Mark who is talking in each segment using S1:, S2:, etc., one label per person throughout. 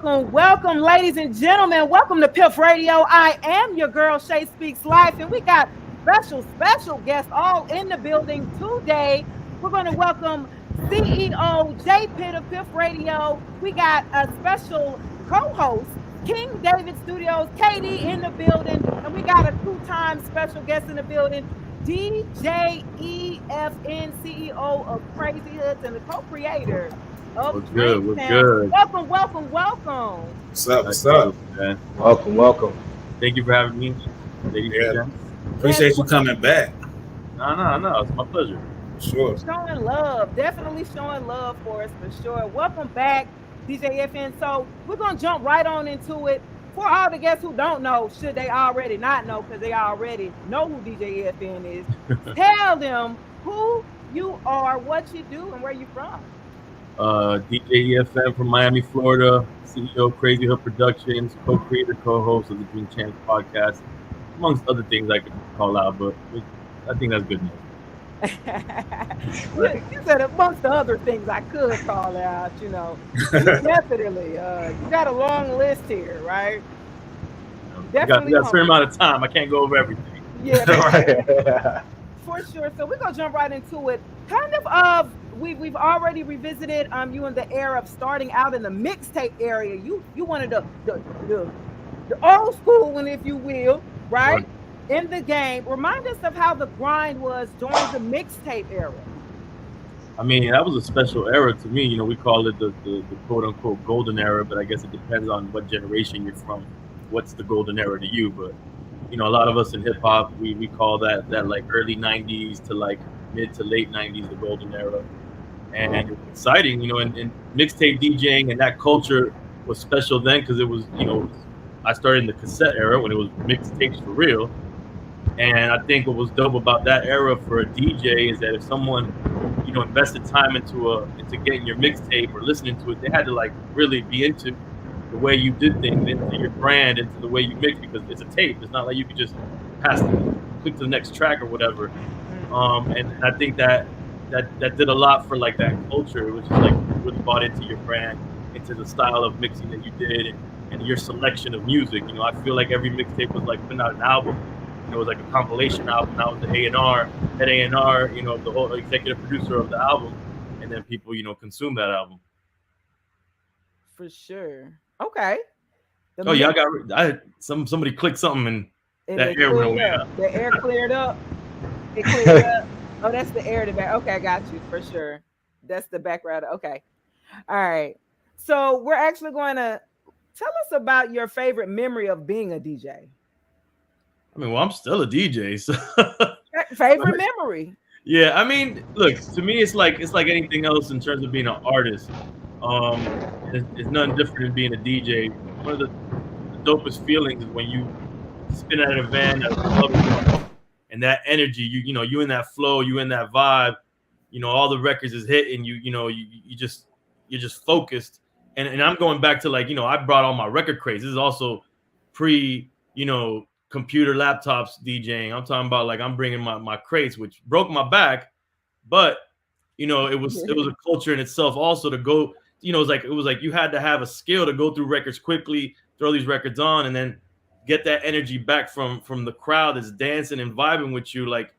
S1: welcome, ladies and gentlemen. Welcome to Piff Radio. I am your girl, Shay Speaks Life, and we got special guests all in the building today. We're going to welcome CEO J Pitt of Piff Radio. We got a special co-host, King David Studios, Katie in the building, and we got a two-time special guest in the building, DJ EFN, CEO of Crazy Hoods and the co-creator of
S2: What's good?
S1: Welcome.
S3: What's up?
S2: Man.
S4: Welcome.
S2: Thank you for having me, ladies and gents.
S3: Appreciate you coming back.
S2: No, it's my pleasure.
S3: Sure.
S1: Showing love, definitely showing love for us for sure. Welcome back, DJ FN. So we're gonna jump right on into it. For all the guests who don't know, should they already not know, because they already know who DJ FN is, tell them who you are, what you do, and where you from.
S2: DJ EFN from Miami, Florida, CEO of Crazy Hood Productions, co-creator, co-host of the Dream Chance podcast, amongst other things I could call out, but I think that's good enough.
S1: You said amongst the other things I could call out, definitely. You got a long list here, right?
S2: Definitely. We got a certain amount of time. I can't go over everything.
S1: Yeah, for sure. So we're gonna jump right into it. Kind of we've already revisited you in the era of starting out in the mixtape area. You wanted the old school one, if you will, right? In the game. Remind us of how the grind was during the mixtape era.
S2: I mean, that was a special era to me. We call it the quote unquote golden era, but I guess it depends on what generation you're from. What's the golden era to you? But a lot of us in hip hop, we call that like early 90s to like mid to late 90s, the golden era. And it was exciting, and mixtape DJing and that culture was special then, because it was, I started in the cassette era when it was mixtapes for real. And I think what was dope about that era for a DJ is that if someone, invested time into getting your mixtape or listening to it, they had to like really be into the way you did things, into your brand, into the way you mix, because it's a tape. It's not like you could just click to the next track or whatever. And I think that did a lot for like that culture. It was just like really bought into your brand, into the style of mixing that you did, and your selection of music. I feel like every mixtape was like putting out an album. It was like a compilation album. That was the A&R, the whole executive producer of the album, and then people, consume that album.
S1: For sure. Okay.
S2: Somebody clicked something and that
S1: air
S2: went away.
S1: The air cleared up. It cleared up. Oh, that's the air to back. Okay, I got you for sure. That's the background. Okay. All right. So we're actually going to tell us about your favorite memory of being a DJ.
S2: I mean, I'm still a DJ. So
S1: favorite memory.
S2: Yeah, I mean, look, to me, it's like anything else in terms of being an artist. It's nothing different than being a DJ. One of the dopest feelings is when you spin at an event and that energy, you in that flow, you in that vibe, all the records is hitting you're just focused. And I'm going back to like, I brought all my record crates. This is also pre, computer laptops DJing. I'm talking about like I'm bringing my crates, which broke my back, but it was a culture in itself also to go. It was like you had to have a skill to go through records quickly, throw these records on, and then get that energy back from the crowd that's dancing and vibing with you. Like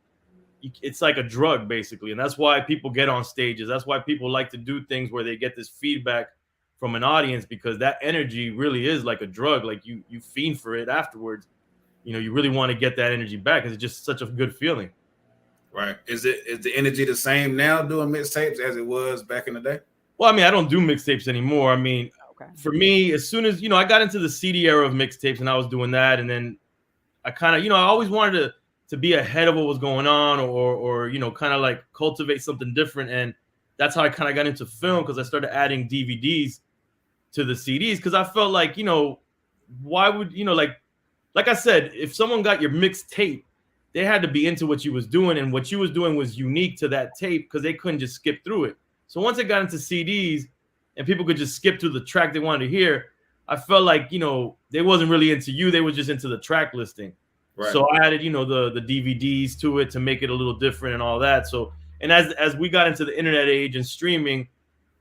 S2: it's like a drug basically, and that's why people get on stages. That's why people like to do things where they get this feedback from an audience, because that energy really is like a drug. Like you fiend for it afterwards. You really want to get that energy back because it's just such a good feeling.
S3: Right. Is the energy the same now doing mixtapes as it was back in the day?
S2: Well, I mean, I don't do mixtapes anymore. I mean, For me, as soon as, I got into the CD era of mixtapes and I was doing that. And then I kind of, I always wanted to be ahead of what was going on or kind of like cultivate something different. And that's how I kind of got into film, because I started adding DVDs to the CDs, because I felt like, why would, like I said, if someone got your mixtape, they had to be into what you was doing, and what you was doing was unique to that tape because they couldn't just skip through it. So once it got into CDs and people could just skip through the track they wanted to hear, I felt like, they wasn't really into you. They were just into the track listing. Right. So I added, the DVDs to it to make it a little different and all that. So, and as we got into the internet age and streaming,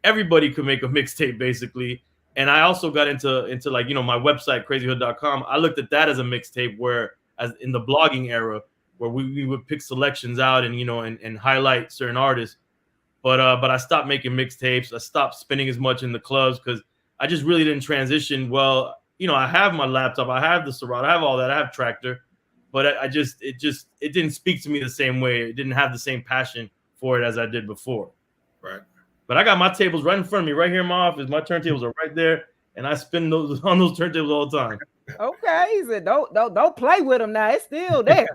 S2: everybody could make a mixtape basically. And I also got into like, you know, my website, crazyhood.com. I looked at that as a mixtape, where as in the blogging era, where we would pick selections out and, you know, and highlight certain artists. But I stopped making mixtapes. I stopped spending as much in the clubs because I just really didn't transition well. You know, I have my laptop, I have the Serato, I have all that, I have Tractor, but it didn't speak to me the same way. It didn't have the same passion for it as I did before.
S3: Right.
S2: But I got my tables right in front of me, right here in my office. My turntables are right there, and I spin those on those turntables all the time.
S1: Okay, he said, don't play with them now. It's still there.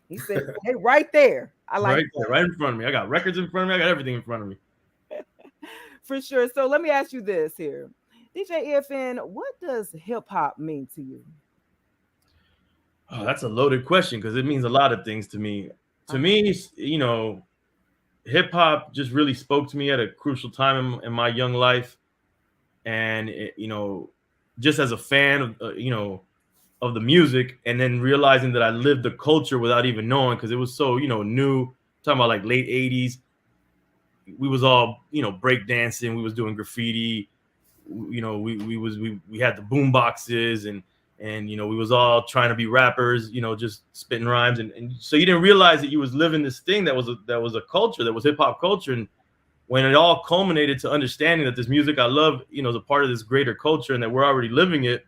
S1: He said, hey, right there. I like
S2: right there, right in front of me. I got records in front of me. I got everything in front of me.
S1: For sure. So let me ask you this here. DJ EFN, what does hip hop mean to you?
S2: Oh, that's a loaded question because it means a lot of things to me. To me, you know, hip hop just really spoke to me at a crucial time in my young life. And, you know, just as a fan of, you know, of the music, and then realizing that I lived the culture without even knowing, because it was so, you know, new. Talking about like late 80s. We was all, you know, break dancing. We was doing graffiti. You know, we had the boom boxes and you know, we was all trying to be rappers, you know, just spitting rhymes, and so you didn't realize that you was living this thing that was a culture, that was hip hop culture. And when it all culminated to understanding that this music I love, you know, is a part of this greater culture and that we're already living it.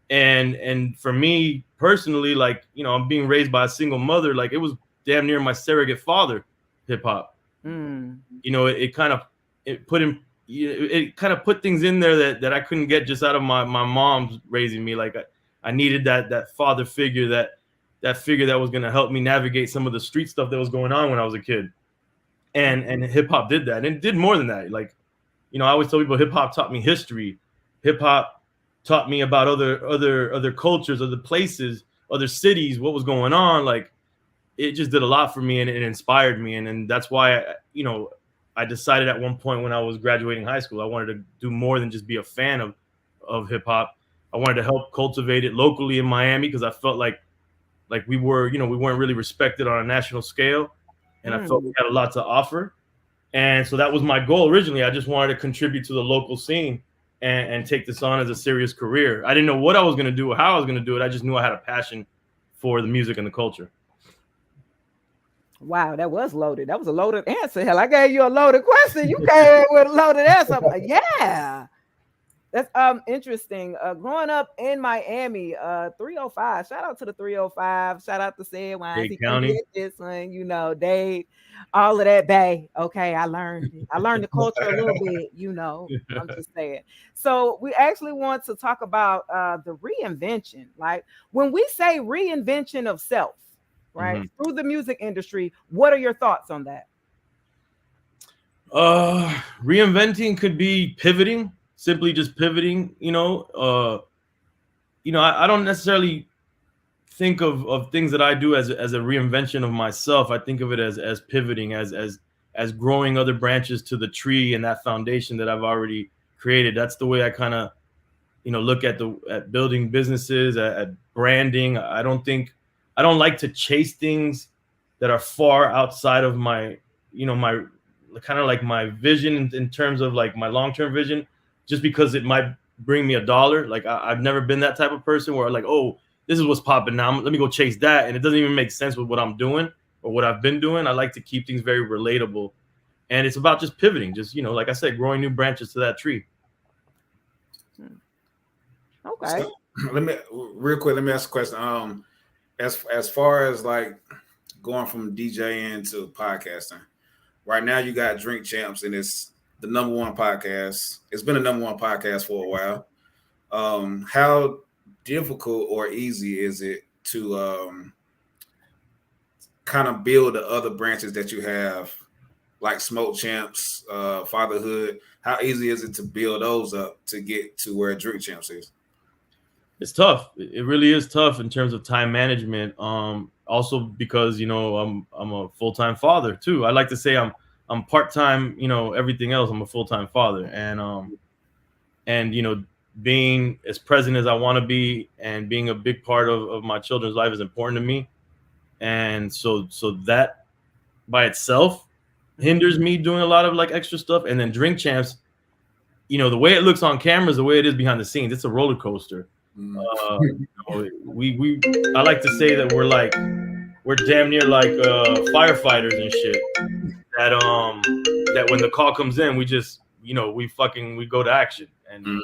S2: And for me personally, like, you know, I'm being raised by a single mother, like it was damn near my surrogate father, hip hop. You know, it kind of put things in there that I couldn't get just out of my mom's raising me. Like I needed that father figure, that figure that was going to help me navigate some of the street stuff that was going on when I was a kid. And hip hop did that, and it did more than that. Like, you know, I always tell people hip hop taught me history. Hip hop taught me about other cultures, other places, other cities, what was going on. Like, it just did a lot for me, and it inspired me. And that's why, you know, I decided at one point when I was graduating high school, I wanted to do more than just be a fan of hip hop. I wanted to help cultivate it locally in Miami, because I felt like we were, you know, we weren't really respected on a national scale, and I felt we had a lot to offer. And so that was my goal originally. I just wanted to contribute to the local scene and take this on as a serious career. I didn't know what I was going to do or how I was going to do it. I just knew I had a passion for the music and the culture.
S1: Wow, that was loaded. That was a loaded answer. Hell, I gave you a loaded question. You came with a loaded answer. I'm like, yeah. That's interesting. Growing up in Miami, 305. Shout out to the 305. Shout out to Said Wines.
S2: Dade County.
S1: This one, you know, Dade, all of that Bay. Okay, I learned it. I learned the culture a little bit, you know. I'm just saying. So we actually want to talk about the reinvention. Like, when we say reinvention of self, right, through the music industry, what are your thoughts on that?
S2: Reinventing could be pivoting. Simply just pivoting, you know. I don't necessarily think of things that I do as a reinvention of myself. I think of it as pivoting, as growing other branches to the tree and that foundation that I've already created. That's the way I kind of, you know, look at building businesses, at branding. I don't like to chase things that are far outside of my, you know, my kind of like my vision in terms of like my long-term vision, just because it might bring me $1. Like I've never been that type of person where like, oh, this is what's popping now, let me go chase that. And it doesn't even make sense with what I'm doing or what I've been doing. I like to keep things very relatable. And it's about just pivoting, just, you know, like I said, growing new branches to that tree.
S1: Okay.
S3: So, let me ask a question. As far as like going from DJing to podcasting, right now you got Drink Champs, and it's the #1 podcast. It's been a #1 podcast for a while. How difficult or easy is it to kind of build the other branches that you have, like Smoke Champs, Fatherhood? How easy is it to build those up to get to where Drink Champs is?
S2: It's tough. It really is tough in terms of time management. Also because, you know, I'm a full-time father too. I like to say I'm part-time, you know, everything else. I'm a full-time father, and you know, being as present as I want to be and being a big part of my children's life is important to me. And so that by itself hinders me doing a lot of like extra stuff. And then Drink Champs, you know, the way it looks on camera is the way it is behind the scenes. It's a roller coaster. You know, I like to say that we're damn near like firefighters and shit. That when the call comes in, we just, you know, we go to action, and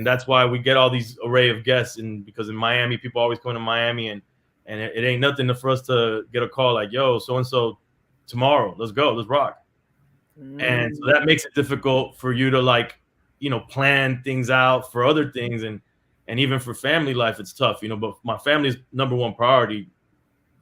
S2: that's why we get all these array of guests. And because in Miami, people always come to Miami, and it ain't nothing for us to get a call like, yo, so and so tomorrow, let's go, let's rock. And so that makes it difficult for you to, like, you know, plan things out for other things, and even for family life, it's tough, you know. But my family's number one priority,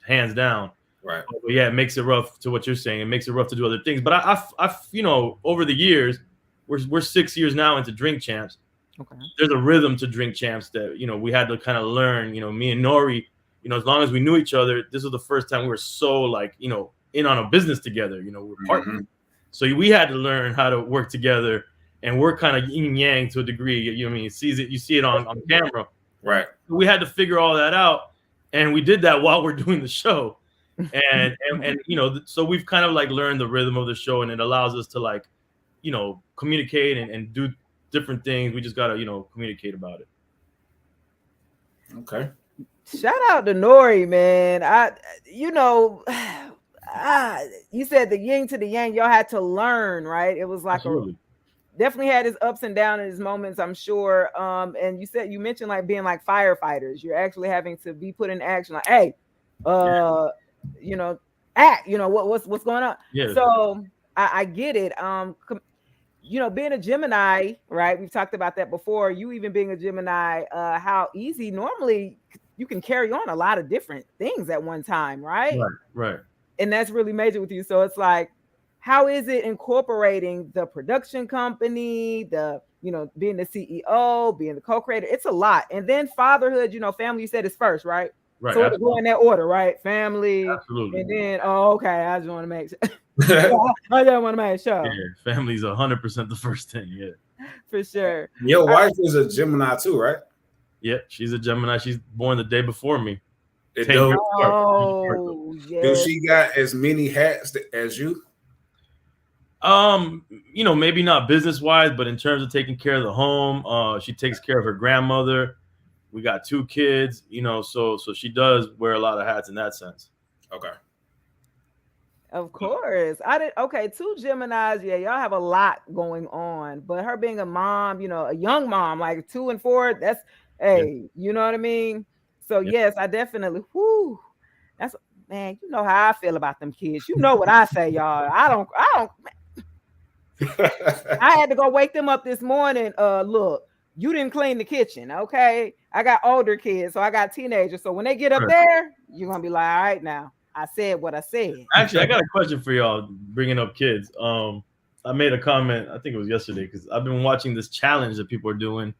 S2: hands down. Right. But yeah, it makes it rough to what you're saying. It makes it rough to do other things. But I you know, over the years, we're 6 years now into Drink Champs. Okay. There's a rhythm to Drink Champs that, you know, we had to kind of learn. You know, me and Nori, you know, as long as we knew each other, this was the first time we were so, like, you know, in on a business together. You know, we're partners. So we had to learn how to work together, and we're kind of yin and yang to a degree. You know what I mean? You see it on camera. Right. We had to figure all that out, and we did that while we're doing the show. And you know, so we've kind of like learned the rhythm of the show, and it allows us to, like, you know, communicate and do different things. We just got to, you know, communicate about it.
S1: Okay. Shout out to Nori, man. You said the yin to the yang, y'all had to learn, right? It was like definitely had his ups and downs and his moments, I'm sure. And you mentioned like being like firefighters. You're actually having to be put in action, like, hey, you know, act, you know, what's going on. Yeah. So I get it. You know, being a Gemini, right? We've talked about that before. You even being a Gemini, how easy normally you can carry on a lot of different things at one time, right?
S2: Right.
S1: And that's really major with you. So it's like, how is it incorporating the production company, you know, being the CEO, being the co-creator? It's a lot. And then fatherhood, you know, family, you said is first, right? Right. So it's going in that order, right? Family. Absolutely. And then, okay, I just want to make sure. I just want to make sure.
S2: Yeah, family's 100% the first thing. Yeah.
S1: For sure.
S3: Your wife is a Gemini too, right?
S2: Yeah, she's a Gemini. She's born the day before me.
S1: Yes.
S3: Do she got as many hats as you?
S2: You know, maybe not business wise, but in terms of taking care of the home, she takes care of her grandmother. We got 2 kids, you know, so she does wear a lot of hats in that sense.
S3: Okay.
S1: Of course. 2 Geminis. Yeah, y'all have a lot going on. But her being a mom, you know, a young mom, like 2 and 4, that's, you know what I mean? So yes, I definitely, that's, man, you know how I feel about them kids. You know what I say, y'all. I don't. I had to go wake them up this morning. Look, you didn't clean the kitchen, okay? I got older kids, so I got teenagers. So when they get up there, you're gonna be like, all right, now I said what I said.
S2: Actually, I got a question for y'all. Bringing up kids, I made a comment. I think it was yesterday, because I've been watching this challenge that people are doing,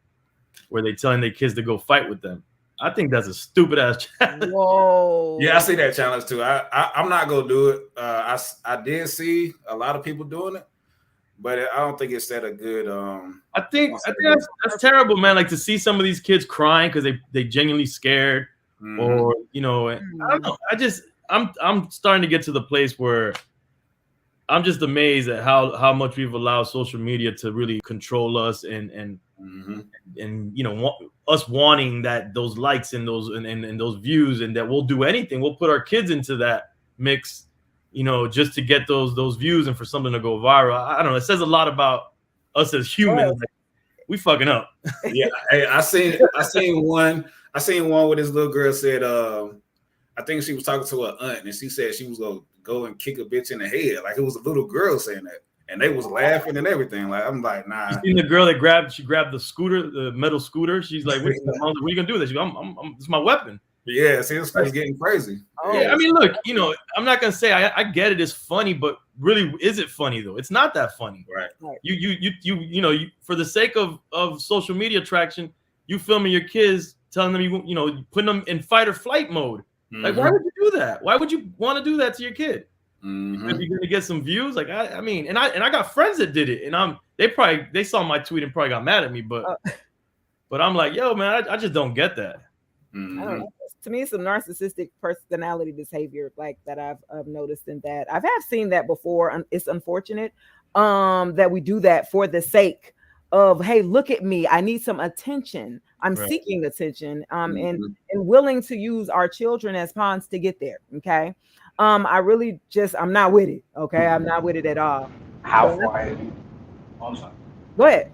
S2: where they're telling their kids to go fight with them. I think that's a stupid ass challenge.
S1: Whoa.
S3: Yeah, I see that challenge too. I'm not gonna do it. I did see a lot of people doing it, but I don't think it's that a good.
S2: I think that's terrible, man. Like, to see some of these kids crying because they genuinely scared, or, you know, I don't know. I'm starting to get to the place where I'm just amazed at how much we've allowed social media to really control us, and you know, us wanting those likes and those views, and that we'll do anything. We'll put our kids into that mix, you know, just to get those views and for something to go viral. I don't know. It says a lot about us as humans. Like, we fucking up.
S3: Yeah. Hey, I seen one where this little girl said, I think she was talking to her aunt, and she said she was gonna go and kick a bitch in the head. Like, it was a little girl saying that, and they was laughing and everything. Like, I'm like, nah.
S2: You seen the girl that grabbed the scooter, the metal scooter? She's like, what are you gonna do with this? It's my weapon.
S3: Yeah, see, it's getting crazy.
S2: Yeah, I mean, look, you know, I'm not gonna say I get it. It's funny, but really, is it funny though? It's not that funny.
S3: Right.
S2: You know, for the sake of social media traction, you filming your kids, telling them you know, putting them in fight or flight mode. Like, why would you do that? Why would you want to do that to your kid? Because you're gonna get some views. Like, I mean, and I got friends that did it, and they saw my tweet and probably got mad at me, but I'm like, yo, man, I just don't get that.
S1: I don't know. To me, some narcissistic personality behavior like that I've noticed in that. I've seen that before. It's unfortunate that we do that for the sake of, hey, look at me, I need some attention, I'm
S2: Right.
S1: seeking attention, and willing to use our children as pawns to get there. Okay. I really I'm not with it. Okay. I'm not with it at all.
S4: How
S1: But
S4: far have you? Oh, I'm sorry.
S1: go ahead.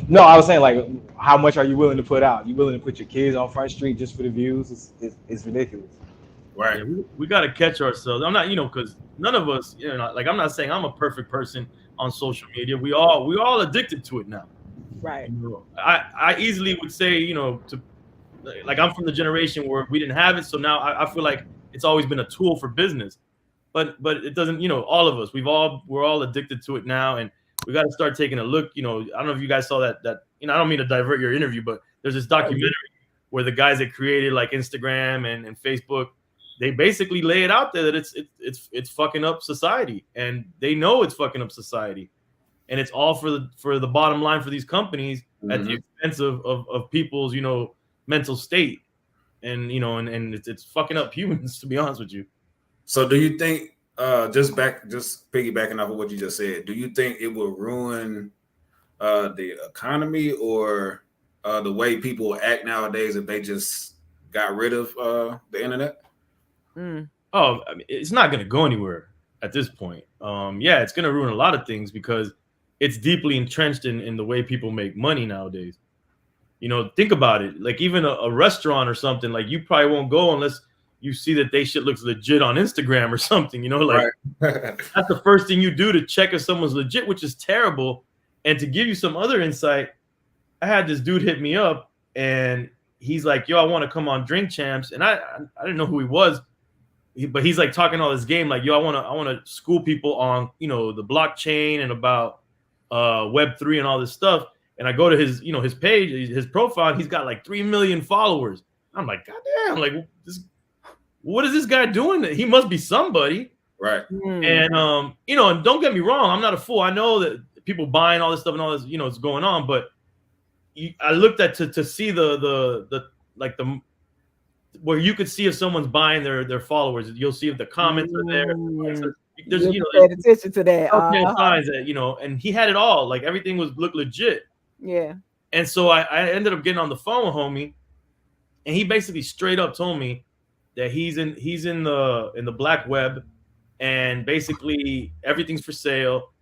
S4: No, I was saying, like, how much are you willing to put out? You willing to put your kids on Front Street just for the views? It's ridiculous.
S2: Right. Yeah, we got to catch ourselves. I'm not, because none of us, like, I'm not saying I'm a perfect person on social media. We all addicted to it now.
S1: Right.
S2: I easily would say, like, I'm from the generation where we didn't have it. So now I feel like it's always been a tool for business, but it doesn't, all of us, we're all addicted to it now. And we got to start taking a look. I don't know if you guys saw that, I don't mean to divert your interview, but there's this documentary where the guys that created like Instagram and Facebook, they basically lay it out there that it's fucking up society, and they know it's fucking up society, and it's all for the bottom line for these companies at the expense of people's mental state, and it's fucking up humans, to be honest with you.
S3: So do you think just piggybacking off of what you just said, do you think it will ruin the economy or the way people act nowadays if they just got rid of the internet?
S2: Oh, I mean, it's not going to go anywhere at this point. Yeah, it's going to ruin a lot of things because it's deeply entrenched in the way people make money nowadays. Think about it. Like even a restaurant or something, like you probably won't go unless you see that they shit looks legit on Instagram or something, like right. That's the first thing you do to check if someone's legit, which is terrible. And to give you some other insight, I had this dude hit me up and he's like, yo, I want to come on Drink Champs. And I didn't know who he was. But he's like talking all this game, like, yo, I want to school people on, the blockchain and about Web3 and all this stuff. And I go to his, his page, his profile, and he's got like 3 million followers. I'm like, God damn, like, what is this guy doing? He must be somebody.
S3: Right.
S2: And, and don't get me wrong, I'm not a fool. I know that people buying all this stuff and all this, is going on. But I looked at to see the where you could see if someone's buying their followers. You'll see if the comments are there. There's
S1: pay attention to that.
S2: Signs that, and he had it all. Like everything looked legit.
S1: Yeah.
S2: And so I ended up getting on the phone with homie, and he basically straight up told me that he's in the black web, and basically everything's for sale,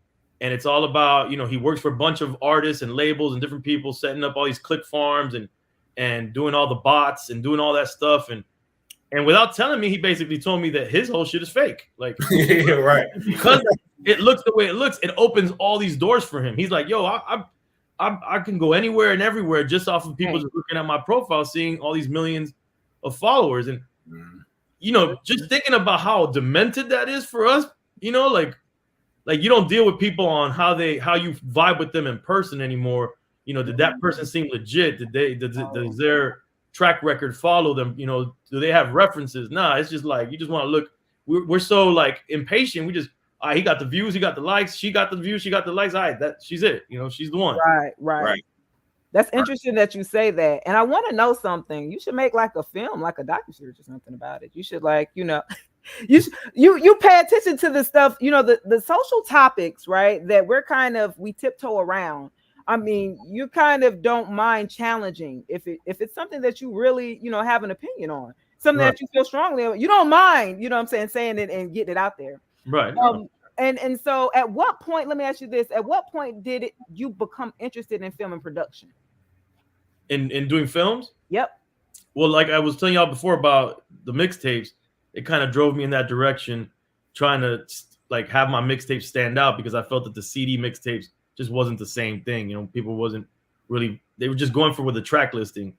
S2: and it's all about, he works for a bunch of artists and labels and different people setting up all these click farms and doing all the bots and doing all that stuff. And without telling me, he basically told me that his whole shit is fake. Like,
S3: yeah, right.
S2: Because it looks the way it looks, it opens all these doors for him. He's like, yo, I can go anywhere and everywhere just off of people just looking at my profile, seeing all these millions of followers. And, just thinking about how demented that is for us, like you don't deal with people on how you vibe with them in person anymore. Did that person seem legit? Does their track record follow them? Do they have references? Nah, it's just like you just want to look. We're so like impatient. We just he got the views, he got the likes, she got the views, she got the likes. All right, she's it. She's the one.
S1: Right. That's interesting that you say that. And I want to know something. You should make like a film, like a docuseries or something about it. You should you pay attention to the stuff, the social topics, right? That we tiptoe around. I mean, you kind of don't mind challenging if it's something that you really, have an opinion on, something that you feel strongly on. You don't mind, saying it and getting it out there.
S2: Right.
S1: And so at what point, let me ask you this, at what point did you become interested in film and production?
S2: In doing films?
S1: Yep.
S2: Well, like I was telling y'all before about the mixtapes, it kind of drove me in that direction, trying to like have my mixtapes stand out because I felt that the CD mixtapes just wasn't the same thing. People wasn't really, they were just going for with the track listing.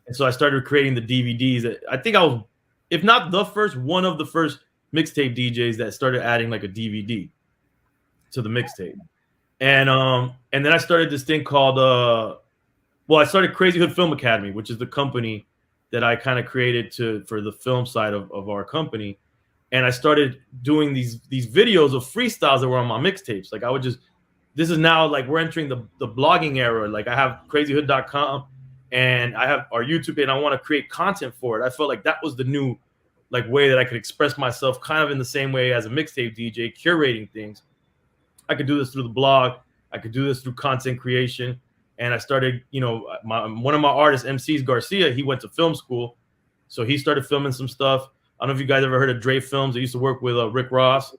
S2: And so I started creating the DVDs. I think I was, if not the first, one of the first mixtape DJs that started adding like a DVD to the mixtape. And then I started this thing called, I started Crazy Hood Film Academy, which is the company that I kind of created for the film side of our company. And I started doing these videos of freestyles that were on my mixtapes. Like this is now like we're entering the blogging era. Like I have crazyhood.com and I have our YouTube and I want to create content for it. I felt like that was the new like way that I could express myself kind of in the same way as a mixtape DJ, curating things. I could do this through the blog. I could do this through content creation. And I started, you know, one of my artists, MCs, Garcia, he went to film school. So he started filming some stuff. I don't know if you guys ever heard of Dre Films. I used to work with Rick Ross.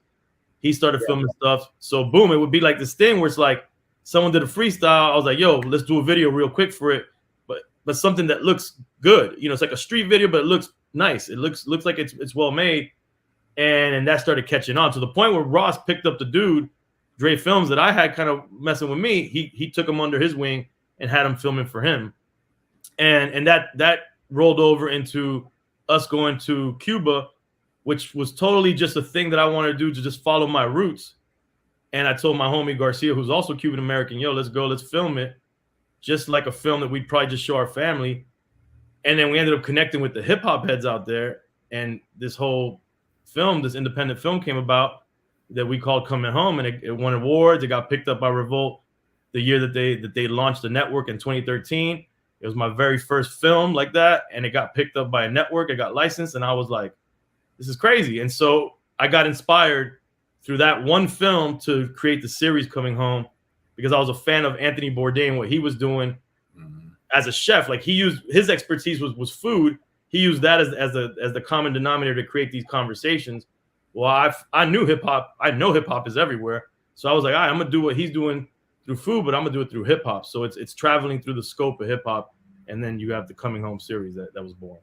S2: He started filming stuff. So boom, it would be like this thing where it's like someone did a freestyle. I was like, yo, let's do a video real quick for it. But something that looks good. You know, it's like a street video, but it looks nice. It looks like it's well made. And that started catching on to the point where Ross picked up the dude, Dre Films, that I had kind of messing with me. He took him under his wing and had him filming for him. And that rolled over into us going to Cuba, which was totally just a thing that I wanted to do to just follow my roots. And I told my homie Garcia, who's also Cuban American, yo, let's go, let's film it. Just like a film that we'd probably just show our family. And then we ended up connecting with the hip hop heads out there. And this whole film, this independent film came about that we called Coming Home, and it won awards. It got picked up by Revolt the year that they launched the network in 2013. It was my very first film like that. And it got picked up by a network. It got licensed. And I was like, this is crazy. And so I got inspired through that one film to create the series Coming Home, because I was a fan of Anthony Bourdain and what he was doing as a chef. Like, he used his expertise was food. He used that as the common denominator to create these conversations. Well, I knew hip hop. I know hip hop is everywhere. So I was like, all right, I'm gonna do what he's doing through food, but I'm gonna do it through hip hop. So it's traveling through the scope of hip hop, and then you have the Coming Home series that was born.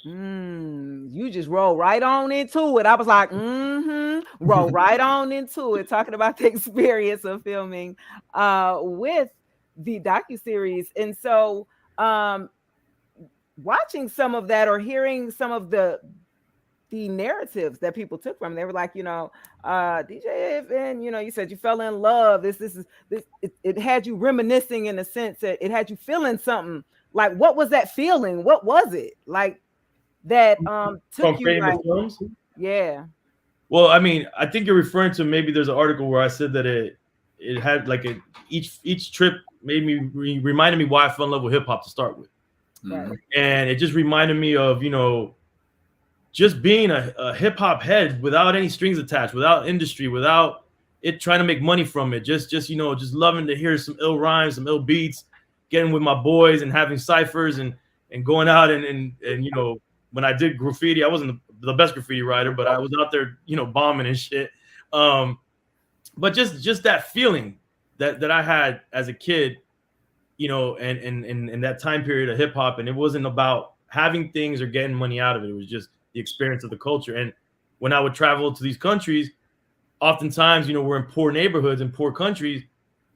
S1: You just roll right on into it. I was like, roll right on into it, talking about the experience of filming with the docuseries. And so watching some of that or hearing some of the narratives that people took from, they were like, you know, DJ, and you know, you said you fell in love. It had you reminiscing in the sense that it had you feeling something. Like, what was that feeling? What was it like that took you? Like,
S2: films?
S1: Yeah.
S2: Well, I mean, I think you're referring to, maybe there's an article where I said that it had like each trip made me reminded me why I fell in love with hip hop to start with.
S1: Right.
S2: And it just reminded me of, you know, just being a hip hop head without any strings attached, without industry, without it trying to make money from it. Just you know, just loving to hear some ill rhymes, some ill beats, getting with my boys and having ciphers and going out and you know, when I did graffiti, I wasn't the best graffiti writer, but I was out there, you know, bombing and shit. But just that feeling that I had as a kid, you know, and that time period of hip hop, and it wasn't about having things or getting money out of it. It was just the experience of the culture. And when I would travel to these countries, oftentimes, you know, we're in poor neighborhoods and poor countries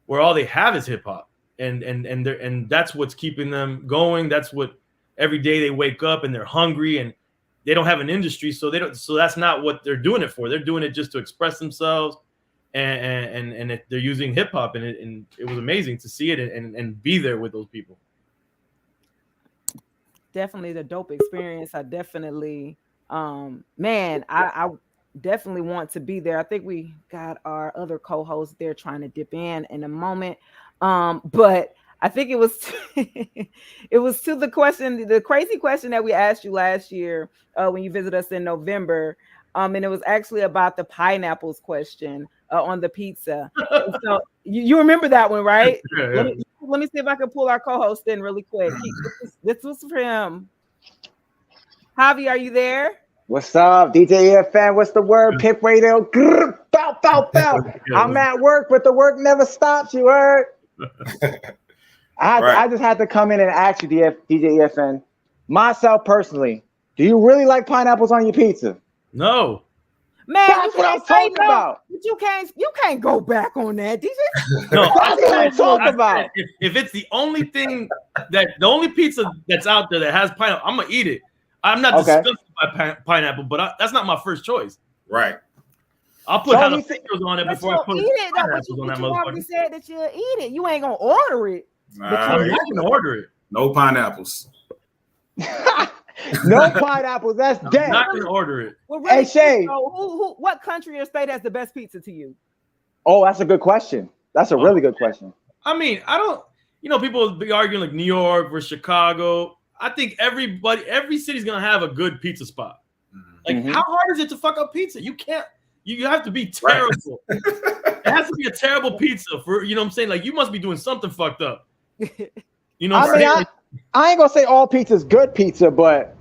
S2: where all they have is hip hop, and that's what's keeping them going. That's what every day they wake up and they're hungry and they don't have an industry, so that's not what they're doing it for. They're doing it just to express themselves, and they're using hip hop, and it was amazing to see it and be there with those people.
S1: Definitely the dope experience. I definitely, I definitely want to be there. I think we got our other co-host there trying to dip in a moment. But I think it was to the crazy question that we asked you last year when you visited us in November. And it was actually about the pineapples question on the pizza. So you remember that one, right?
S2: Yeah.
S1: Let me see if I can pull our co-host in really quick. This was for him. Javi, are you there?
S4: What's up, DJ EFN? What's the word? Piff Radio. Grr, bow, bow, bow. I'm at work, but the work never stops. You heard? I just had to come in and ask you, DJ EFN, myself personally, do you really like pineapples on your pizza?
S2: No.
S1: Man,
S4: that's what I'm talking about.
S1: But you can't go back on that, DJ.
S2: No,
S4: that's what I'm talking about.
S2: If it's the only thing the only pizza that's out there that has pineapple, I'm gonna eat it. I'm not disgusted by pineapple, but that's not my first choice.
S3: Right.
S2: I'll put jalapenos on it before I put
S1: pineapples on that motherfucker. You already said that you'll eat it. You ain't gonna order it.
S2: I'm not gonna order it.
S3: No pineapples.
S4: No pineapples. That's dead.
S2: I'm not gonna order it.
S1: Well, really,
S4: hey Shay,
S1: what country or state has the best pizza to you?
S4: Oh, that's a good question. That's a really good question.
S2: I mean, I don't. You know, people be arguing like New York versus Chicago. I think every city's gonna have a good pizza spot. Like, how hard is it to fuck up pizza? You can't. You have to be terrible. It has has to be a terrible pizza for, you know what I'm saying? Like, you must be doing something fucked up. You know
S4: I
S2: what I'm
S4: mean,
S2: saying?
S4: I ain't gonna say all pizza's good pizza, but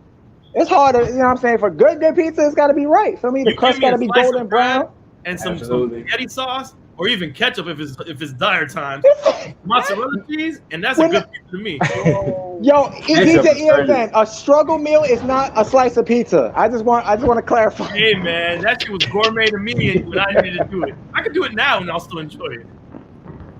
S4: it's hard to, you know what I'm saying? For good pizza, it's got to be right. For me, the crust got to be golden brown.
S2: And some spaghetti sauce, or even ketchup if it's dire times. Mozzarella cheese, and that's a good pizza to me.
S4: Yo, DJ EFN, a struggle meal is not a slice of pizza. I just want to clarify.
S2: Hey man, that shit was gourmet to me when I needed to do it. I could do it now and I'll still enjoy it.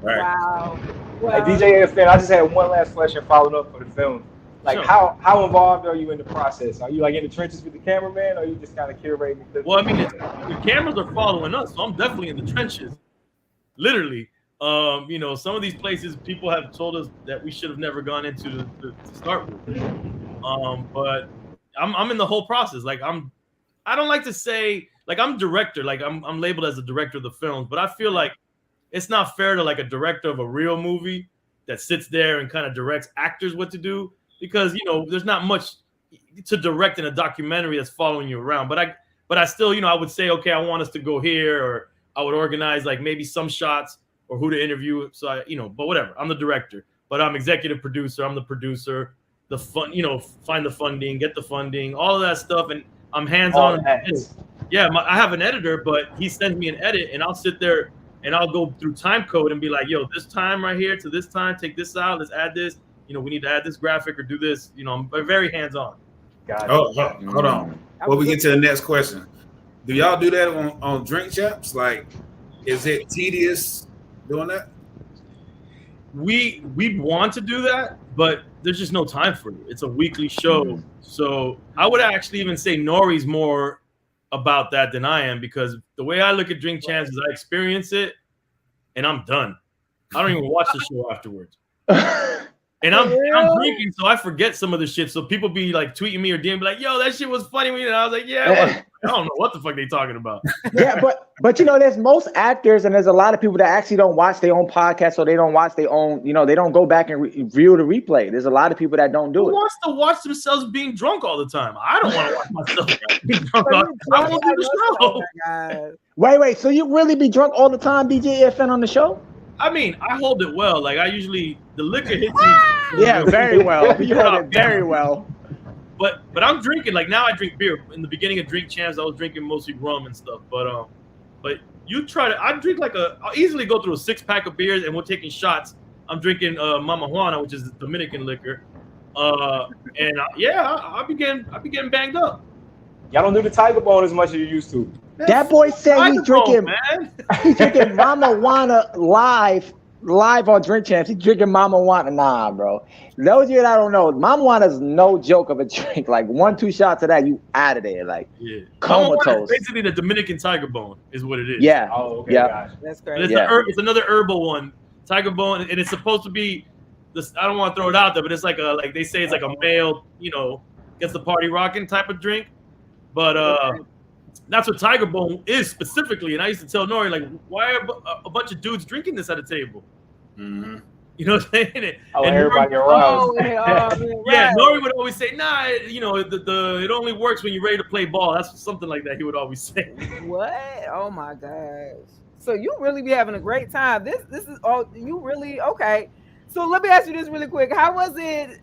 S3: Right.
S1: Wow.
S5: Hey, DJ EFN, I just had one last question following up for the film. Like,
S2: Sure.
S5: how involved are you in the process? Are you like in the trenches with the cameraman, or are you just kind of curating the clips?
S2: Well, I mean, the cameras are following us, so I'm definitely in the trenches. Literally. You know, some of these places people have told us that we should have never gone into to start with. But I'm in the whole process. Like, I don't like to say, like, I'm director, like I'm labeled as the director of the films, but I feel like it's not fair to like a director of a real movie that sits there and kind of directs actors what to do, because, you know, there's not much to direct in a documentary that's following you around. But I still, you know, I would say, okay, I want us to go here, or I would organize like maybe some shots or who to interview. So I, you know, but whatever, I'm the director, but I'm executive producer. I'm the producer, the fun, you know, find the funding, get the funding, all of that stuff. And I'm hands-on. Yeah. I have an editor, but he sends me an edit and I'll sit there and I'll go through time code and be like, yo, this time right here to this time, take this out. Let's add this. You know, we need to add this graphic or do this. You know, I'm very hands-on.
S3: Hold on. Before we get to the next question, do y'all do that on Drink Champs? Like, is it tedious doing that?
S2: We want to do that, but there's just no time for it. It's a weekly show. So I would actually even say Nori's more about that than I am, because the way I look at Drink Champs is I experience it and I'm done. I don't even watch the show afterwards. And I'm drinking, so I forget some of the shit. So people be like tweeting me or DM, be like, "Yo, that shit was funny." And I was like, "Yeah, I don't know what the fuck they talking about."
S4: Yeah, but you know, there's most actors, and there's a lot of people that actually don't watch their own podcast, or they don't watch their own. You know, they don't go back and view the replay. There's a lot of people that don't do it.
S2: Who wants to watch themselves being drunk all the time? I don't want to watch myself being drunk. I won't do the show.
S4: Wait. So you really be drunk all the time, DJ EFN, on the show?
S2: I mean, I hold it well. Like, I usually, the liquor hits me.
S4: Yeah, very well. You hold it very well.
S2: But I'm drinking. Like, now I drink beer. In the beginning of Drink Champs, I was drinking mostly rum and stuff. But you try to, I drink like I'll easily go through a 6-pack of beers, and we're taking shots. I'm drinking Mama Juana, which is Dominican liquor. I be getting banged up.
S5: Y'all don't do the Tiger Bone as much as you used to.
S4: That boy said he's drinking Mama Juana live on Drink Champs. He's drinking Mama Juana. Nah, bro. Those of you that don't know, Mama Juana's no joke of a drink. Like 1-2 shots of that, you out of there. Like comatose.
S2: Basically, the Dominican Tiger Bone is what it is.
S4: Yeah.
S5: Oh, okay.
S4: Yeah.
S5: Gotcha.
S1: That's great.
S2: It's another herbal one, Tiger Bone, and it's supposed to be this. I don't want to throw it out there, but it's like they say it's like a male, you know, gets the party rocking type of drink. But that's what Tiger Bone is specifically. And I used to tell Nori, like, why are a bunch of dudes drinking this at a table?
S3: Mm-hmm.
S2: You know what I'm saying?
S5: Oh, and everybody around.
S2: Yeah, Nori would always say, nah, you know, it only works when you're ready to play ball. That's something like that he would always say.
S1: What? Oh my gosh. So you really be having a great time. This is all you really okay. So let me ask you this really quick. How was it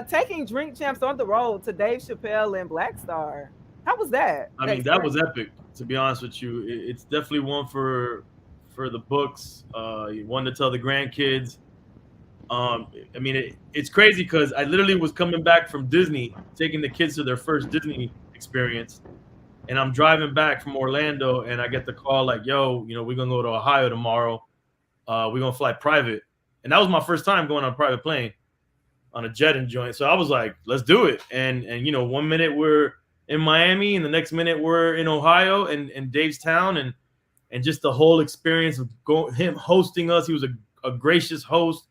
S1: taking Drink Champs on the road to Dave Chappelle and Black Star? How was that?
S2: I mean, that was epic, to be honest with you. It's definitely one for the books, one to tell the grandkids. I mean, it's crazy because I literally was coming back from Disney, taking the kids to their first Disney experience, and I'm driving back from Orlando, and I get the call like, yo, you know, we're going to go to Ohio tomorrow. We're going to fly private. And that was my first time going on a private plane on a jet and joint. So I was like, let's do it. And you know, 1 minute we're in Miami, and the next minute we're in Ohio and Dave's town, and just the whole experience of him hosting us. He was a gracious host.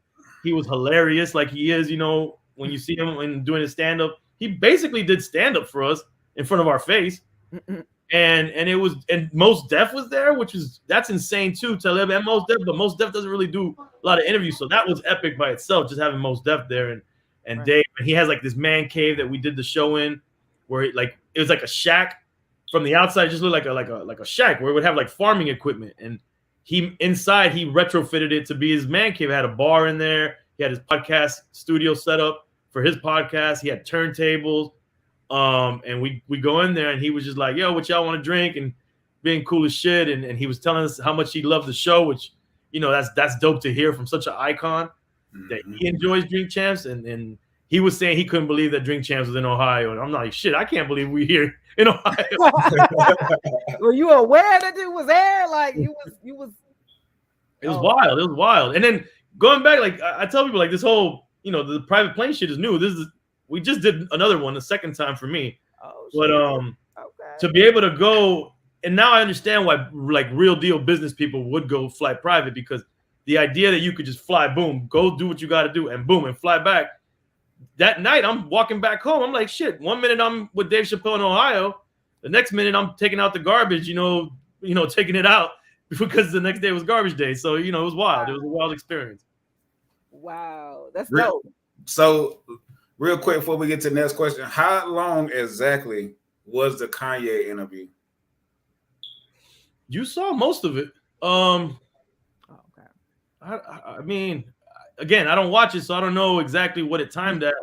S2: He was hilarious, like he is, you know, when you see him when doing his stand-up. He basically did stand-up for us in front of our face. And it was, and Mos Def was there, that's insane too. Talib and Mos Def, but Mos Def doesn't really do a lot of interviews, so that was epic by itself, just having Mos Def there and right. Dave. And he has like this man cave that we did the show in, where it was like a shack from the outside. It just looked like a shack where it would have like farming equipment, and he retrofitted it to be his man cave. Had a bar in there. He had his podcast studio set up for his podcast. He had turntables. And we go in there, and he was just like, yo, what y'all want to drink? And being cool as shit. And he was telling us how much he loved the show, which, you know, that's dope to hear from such an icon that he enjoys Drink Champs. And he was saying he couldn't believe that Drink Champs was in Ohio. And I'm like, shit, I can't believe we here in Ohio.
S1: Were you aware that it was there? Like you was.
S2: It was wild. It was wild. And then going back, like I tell people, like this whole, you know, the private plane shit is new. We just did another one the second time for me.
S1: Oh,
S2: but
S1: okay.
S2: To be able to go, and now I understand why like real deal business people would go fly private, because the idea that you could just fly, boom, go do what you got to do, and boom, and fly back. That night, I'm walking back home. I'm like, shit. 1 minute I'm with Dave Chappelle in Ohio. The next minute I'm taking out the garbage. You know, taking it out because the next day was garbage day. So you know, it was wild. It was a wild experience.
S1: Wow, that's dope.
S3: So, real quick before we get to the next question, how long exactly was the Kanye interview?
S2: You saw most of it.
S1: Okay.
S2: I mean, again, I don't watch it, so I don't know exactly what it timed at.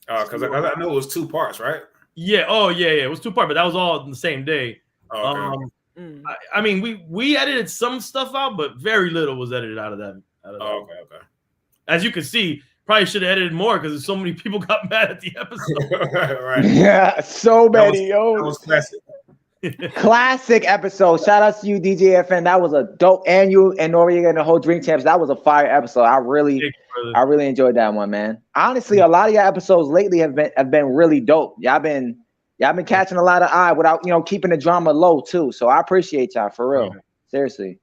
S3: Because I know it was 2 parts, right?
S2: Yeah. Oh, yeah. It was 2 parts, but that was all in the same day.
S3: Oh, okay.
S2: I mean, we edited some stuff out, but very little was edited out of that.
S3: Okay.
S2: As you can see, probably should have edited more because so many people got mad at the episode.
S3: Right.
S4: Yeah, so many.
S3: That was classic.
S4: Classic episode. Shout out to you, DJ FN. That was a dope. And you and Noriega and the whole Drink Champs. That was a fire episode. I really enjoyed that one, man. Honestly, a lot of your episodes lately have been really dope. Y'all been catching a lot of eye without, you know, keeping the drama low too. So I appreciate y'all for real. Seriously.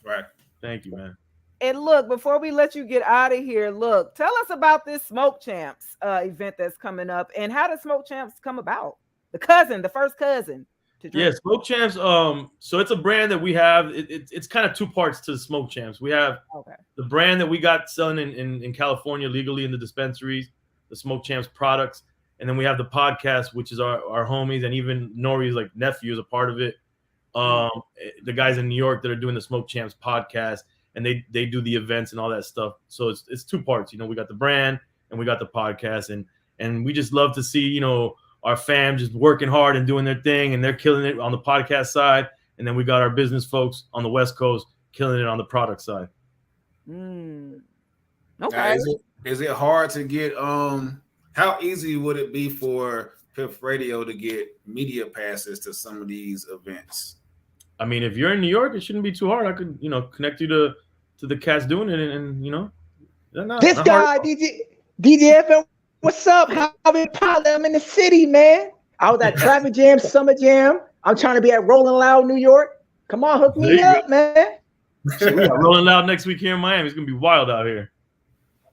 S3: Right.
S2: Thank you, man.
S1: And look, before we let you get out of here, look, tell us about this Smoke Champs event that's coming up, and how did Smoke Champs come about? The first cousin.
S2: Yeah, Smoke Champs. So it's a brand that we have. It's kind of 2 parts to the Smoke Champs. We have the brand that we got selling in California legally in the dispensaries, the Smoke Champs products, and then we have the podcast, which is our homies, and even Nori's like nephew is a part of it. The guys in New York that are doing the Smoke Champs podcast, and they do the events and all that stuff. So it's 2 parts. You know, we got the brand and we got the podcast, and we just love to see, you know, our fam just working hard and doing their thing, and they're killing it on the podcast side. And then we got our business folks on the West Coast killing it on the product side.
S1: Okay.
S3: Now, is it hard to get how easy would it be for Piff Radio to get media passes to some of these events?
S2: I mean, if you're in New York, it shouldn't be too hard. I could, you know, connect you to the cats doing it, and you know,
S4: this guy, DJ FM. What's up? How been pilot? I'm in the city, man. I was at Traffic Jam, Summer Jam. I'm trying to be at Rolling Loud, New York. Come on, hook me up, man.
S2: Shit, we got Rolling Loud next week here in Miami. It's gonna be wild out here.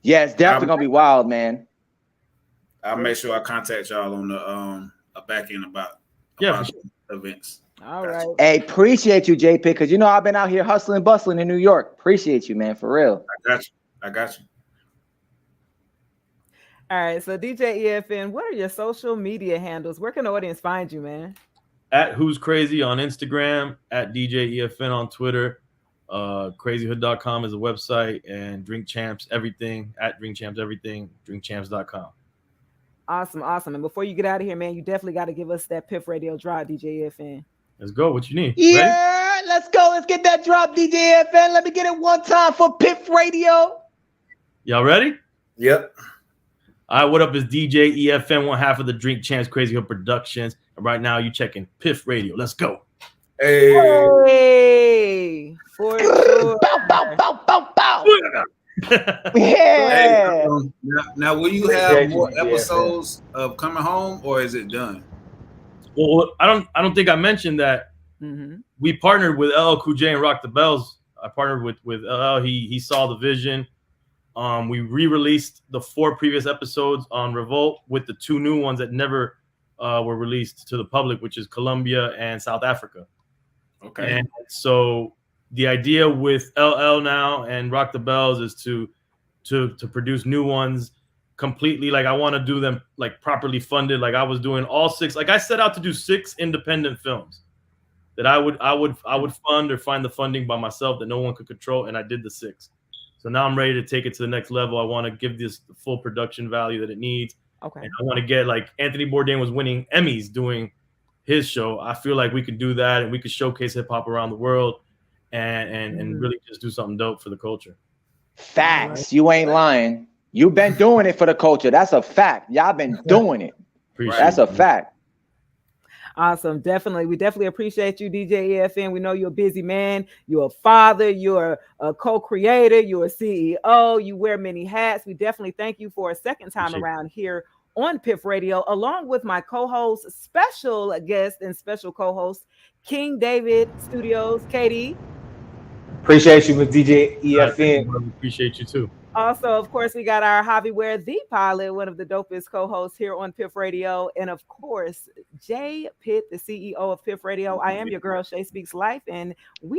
S4: Yeah, it's definitely gonna be wild, man.
S3: I'll make sure I contact y'all on the back end about events.
S1: All right.
S4: Hey, appreciate you, JP, because you know I've been out here hustling, bustling in New York. Appreciate you, man, for real.
S3: I got you.
S1: All right, so DJ EFN, what are your social media handles? Where can the audience find you, man?
S2: At Who's Crazy on Instagram, at DJ EFN on Twitter, crazyhood.com is a website, and Drink Champs Everything, at Drink Champs Everything, drinkchamps.com.
S1: Awesome. And before you get out of here, man, you definitely got to give us that Piff Radio drop, DJ EFN.
S2: Let's go. What you need?
S4: Yeah, ready? Let's go. Let's get that drop, DJ EFN. Let me get it one time for Piff Radio.
S2: Y'all ready?
S3: Yep.
S2: All right, what up? Is DJ EFN, one half of the Drink Champs Crazy Hood Productions. And right now, you checking Piff Radio. Let's go.
S1: Hey, for sure.
S4: Bow. Yeah.
S3: Hey, now, will you have more episodes of Coming Home, or is it done?
S2: Well, I don't think I mentioned that we partnered with LL Cool J and Rock the Bells. I partnered with LL. He saw the vision. We re-released the 4 previous episodes on Revolt with the 2 new ones that never were released to the public, which is Colombia and South Africa.
S3: Okay.
S2: And so the idea with LL now and Rock the Bells is to produce new ones completely. Like I want to do them like properly funded. Like I was doing all 6. Like I set out to do 6 independent films that I would fund or find the funding by myself that no one could control, and I did the 6. So now I'm ready to take it to the next level. I want to give this the full production value that it needs.
S1: Okay.
S2: And I want to get, like Anthony Bourdain was winning Emmys doing his show. I feel like we could do that, and we could showcase hip hop around the world, and really just do something dope for the culture.
S4: Facts. You ain't lying. You've been doing it for the culture. That's a fact. Y'all been doing it. That's a fact.
S1: Awesome. Definitely. We definitely appreciate you, DJ EFN. We know you're a busy man. You're a father. You're a co-creator. You're a CEO. You wear many hats. We definitely thank you for a second time around here on Piff Radio, along with my co-host, special guest and special co-host, King David Studios, KD.
S5: Appreciate you with DJ EFN.
S2: Appreciate you too.
S1: Also, of course, we got our Javier the Pilot, one of the dopest co-hosts here on Piff Radio. And of course, Jay Pitt, the CEO of Piff Radio. I am your girl, Shay Speaks Life. And we